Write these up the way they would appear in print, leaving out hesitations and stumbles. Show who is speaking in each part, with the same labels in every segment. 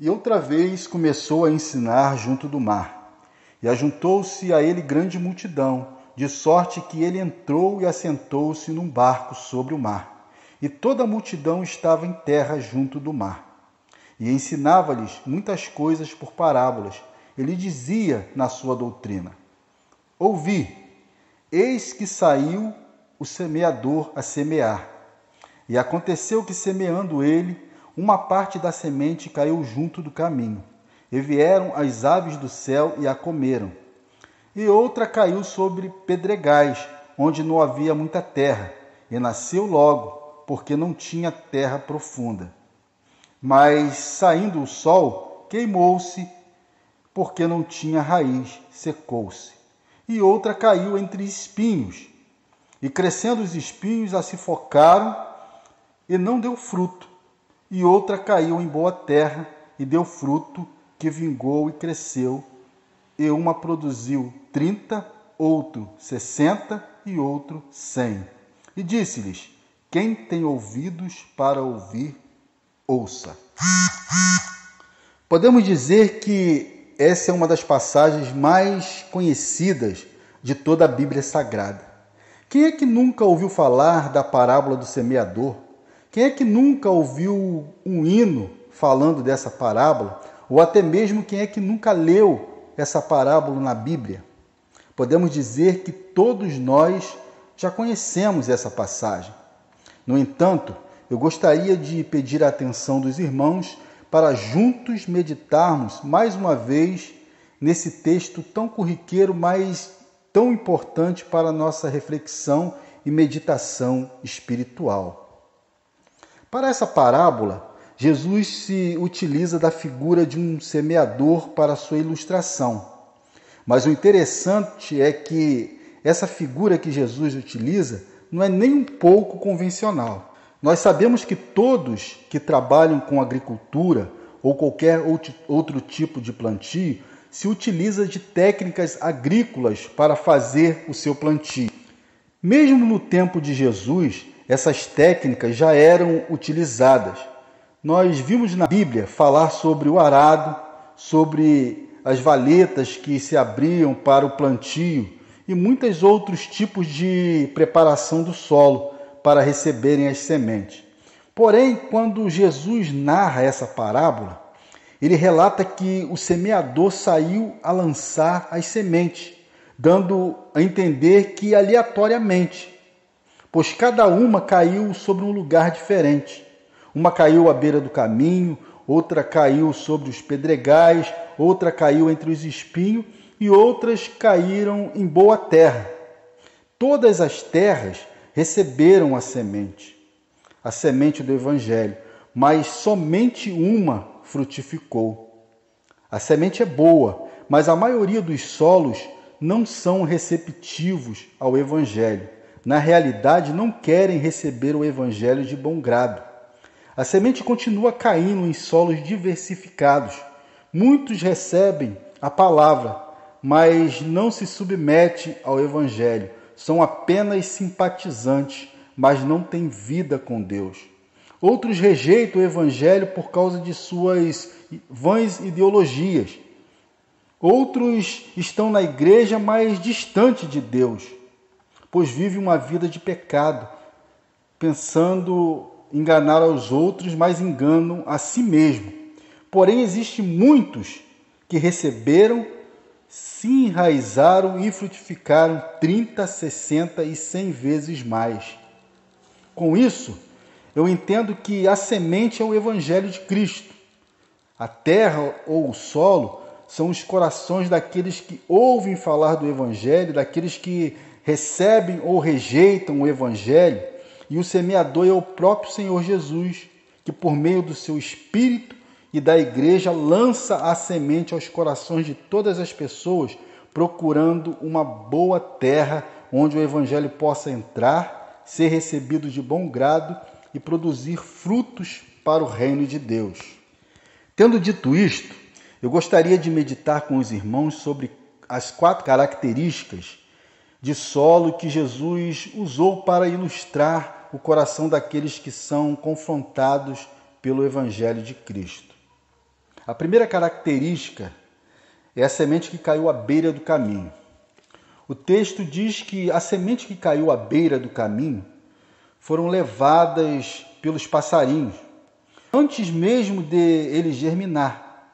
Speaker 1: E outra vez começou a ensinar junto do mar. E ajuntou-se a ele grande multidão, de sorte que ele entrou e assentou-se num barco sobre o mar. E toda a multidão estava em terra junto do mar. E ensinava-lhes muitas coisas por parábolas. Ele dizia na sua doutrina: Ouvi, eis que saiu o semeador a semear. E aconteceu que, semeando ele, uma parte da semente caiu junto do caminho, e vieram as aves do céu e a comeram. E outra caiu sobre pedregais, onde não havia muita terra, e nasceu logo, porque não tinha terra profunda. Mas, saindo o sol, queimou-se, porque não tinha raiz, secou-se. E outra caiu entre espinhos, e crescendo os espinhos a se focaram, e não deu fruto. E outra caiu em boa terra, e deu fruto, que vingou e cresceu. E uma produziu 30, outro 60 e outro 100. E disse-lhes: Quem tem ouvidos para ouvir, ouça. Podemos dizer que essa é uma das passagens mais conhecidas de toda a Bíblia Sagrada. Quem é que nunca ouviu falar da parábola do semeador? Quem é que nunca ouviu um hino falando dessa parábola? Ou até mesmo quem é que nunca leu essa parábola na Bíblia? Podemos dizer que todos nós já conhecemos essa passagem. No entanto, eu gostaria de pedir a atenção dos irmãos para juntos meditarmos mais uma vez nesse texto tão corriqueiro, mas tão importante para a nossa reflexão e meditação espiritual. Para essa parábola, Jesus se utiliza da figura de um semeador para sua ilustração. Mas o interessante é que essa figura que Jesus utiliza não é nem um pouco convencional. Nós sabemos que todos que trabalham com agricultura ou qualquer outro tipo de plantio se utiliza de técnicas agrícolas para fazer o seu plantio. Mesmo no tempo de Jesus, essas técnicas já eram utilizadas. Nós vimos na Bíblia falar sobre o arado, sobre as valetas que se abriam para o plantio e muitos outros tipos de preparação do solo para receberem as sementes. Porém, quando Jesus narra essa parábola, ele relata que o semeador saiu a lançar as sementes, dando a entender que aleatoriamente, pois cada uma caiu sobre um lugar diferente. Uma caiu à beira do caminho, outra caiu sobre os pedregais, outra caiu entre os espinhos e outras caíram em boa terra. Todas as terras receberam a semente do Evangelho, mas somente uma frutificou. A semente é boa, mas a maioria dos solos não são receptivos ao Evangelho. Na realidade, não querem receber o Evangelho de bom grado. A semente continua caindo em solos diversificados. Muitos recebem a palavra, mas não se submetem ao Evangelho. São apenas simpatizantes, mas não têm vida com Deus. Outros rejeitam o Evangelho por causa de suas vãs ideologias. Outros estão na igreja, mas distante de Deus, pois vivem uma vida de pecado, pensando enganar aos outros, mas enganam a si mesmo. Porém, existem muitos que receberam, se enraizaram e frutificaram 30, 60 e 100 vezes mais. Com isso, eu entendo que a semente é o Evangelho de Cristo. A terra ou o solo são os corações daqueles que ouvem falar do Evangelho, daqueles que recebem ou rejeitam o Evangelho. E o semeador é o próprio Senhor Jesus, que por meio do seu Espírito e da igreja lança a semente aos corações de todas as pessoas, procurando uma boa terra onde o Evangelho possa entrar, ser recebido de bom grado e produzir frutos para o reino de Deus. Tendo dito isto, eu gostaria de meditar com os irmãos sobre as 4 características de solo que Jesus usou para ilustrar o coração daqueles que são confrontados pelo Evangelho de Cristo. A primeira característica é a semente que caiu à beira do caminho. O texto diz que a semente que caiu à beira do caminho foram levadas pelos passarinhos, antes mesmo de ele germinar.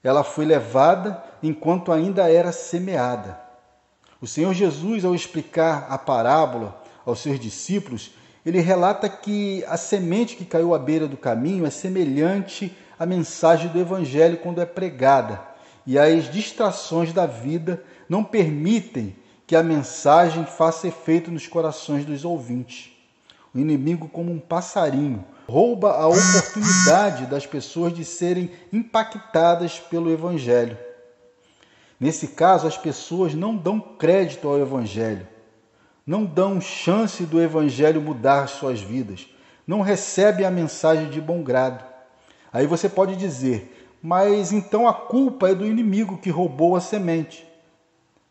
Speaker 1: Ela foi levada enquanto ainda era semeada. O Senhor Jesus, ao explicar a parábola aos seus discípulos, ele relata que a semente que caiu à beira do caminho é semelhante à mensagem do Evangelho quando é pregada, e as distrações da vida não permitem que a mensagem faça efeito nos corações dos ouvintes. O inimigo, como um passarinho, rouba a oportunidade das pessoas de serem impactadas pelo Evangelho. Nesse caso, as pessoas não dão crédito ao Evangelho, não dão chance do Evangelho mudar suas vidas, não recebem a mensagem de bom grado. Aí você pode dizer, mas então a culpa é do inimigo que roubou a semente,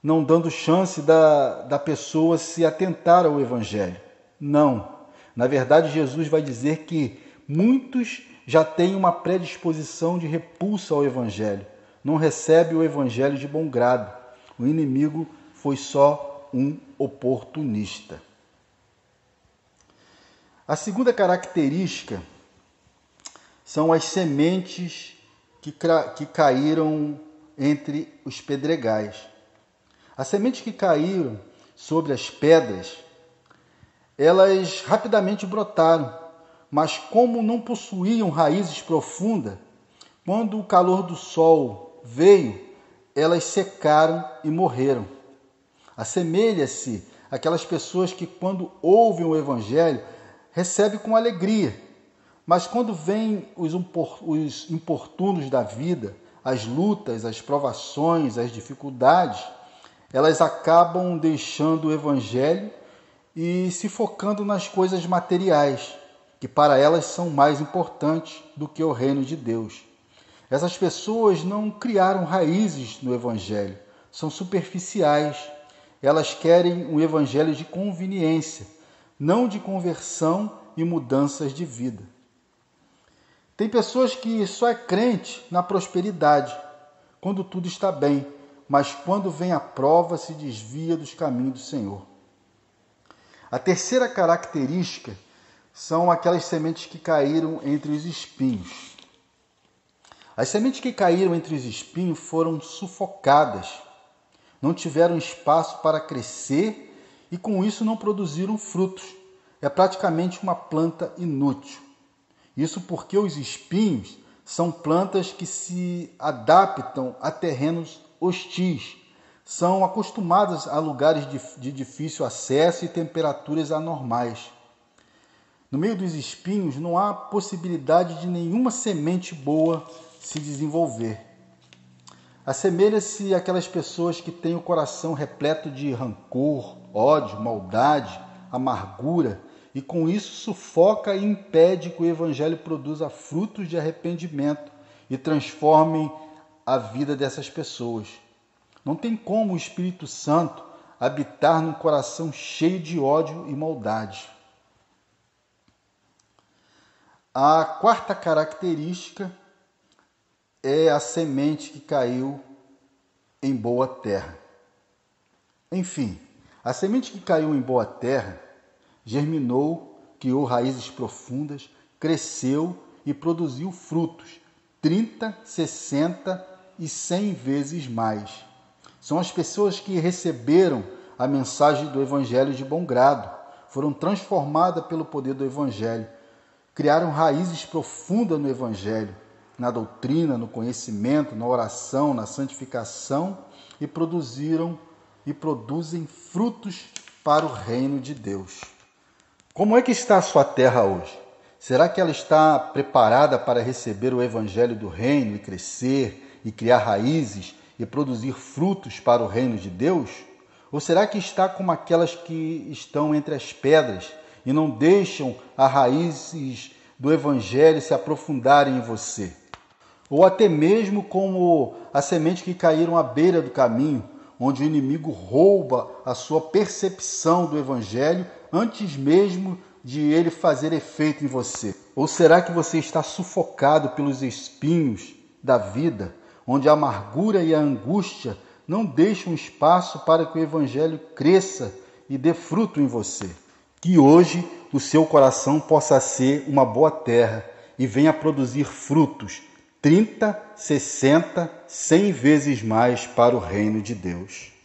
Speaker 1: não dando chance da pessoa se atentar ao Evangelho. Não. Na verdade, Jesus vai dizer que muitos já têm uma predisposição de repulsa ao Evangelho, não recebem o Evangelho de bom grado. O inimigo foi só um oportunista. A segunda característica são as sementes que caíram entre os pedregais. As sementes que caíram sobre as pedras, elas rapidamente brotaram, mas como não possuíam raízes profundas, quando o calor do sol veio, elas secaram e morreram. Assemelha-se àquelas pessoas que, quando ouvem o Evangelho, recebem com alegria, mas quando vêm os importunos da vida, as lutas, as provações, as dificuldades, elas acabam deixando o Evangelho e se focando nas coisas materiais, que para elas são mais importantes do que o reino de Deus. Essas pessoas não criaram raízes no Evangelho, são superficiais. Elas querem um Evangelho de conveniência, não de conversão e mudanças de vida. Tem pessoas que só é crente na prosperidade, quando tudo está bem, mas quando vem a prova se desvia dos caminhos do Senhor. A terceira característica são aquelas sementes que caíram entre os espinhos. As sementes que caíram entre os espinhos foram sufocadas, não tiveram espaço para crescer e com isso não produziram frutos. É praticamente uma planta inútil. Isso porque os espinhos são plantas que se adaptam a terrenos hostis, são acostumadas a lugares de difícil acesso e temperaturas anormais. No meio dos espinhos não há possibilidade de nenhuma semente boa se desenvolver. Assemelha-se àquelas pessoas que têm o coração repleto de rancor, ódio, maldade, amargura, e com isso sufoca e impede que o Evangelho produza frutos de arrependimento e transforme a vida dessas pessoas. Não tem como o Espírito Santo habitar num coração cheio de ódio e maldade. A quarta característica é a semente que caiu em boa terra. Enfim, a semente que caiu em boa terra germinou, criou raízes profundas, cresceu e produziu frutos, 30, 60 e 100 vezes mais. São as pessoas que receberam a mensagem do Evangelho de bom grado, foram transformadas pelo poder do Evangelho, criaram raízes profundas no Evangelho, na doutrina, no conhecimento, na oração, na santificação e produzem frutos para o reino de Deus. Como é que está a sua terra hoje? Será que ela está preparada para receber o Evangelho do reino e crescer e criar raízes e produzir frutos para o reino de Deus? Ou será que está como aquelas que estão entre as pedras e não deixam as raízes do Evangelho se aprofundarem em você? Ou até mesmo como a semente que caíram à beira do caminho, onde o inimigo rouba a sua percepção do Evangelho antes mesmo de ele fazer efeito em você? Ou será que você está sufocado pelos espinhos da vida, onde a amargura e a angústia não deixam espaço para que o Evangelho cresça e dê fruto em você. Que hoje o seu coração possa ser uma boa terra e venha produzir frutos 30, 60, 100 vezes mais para o reino de Deus.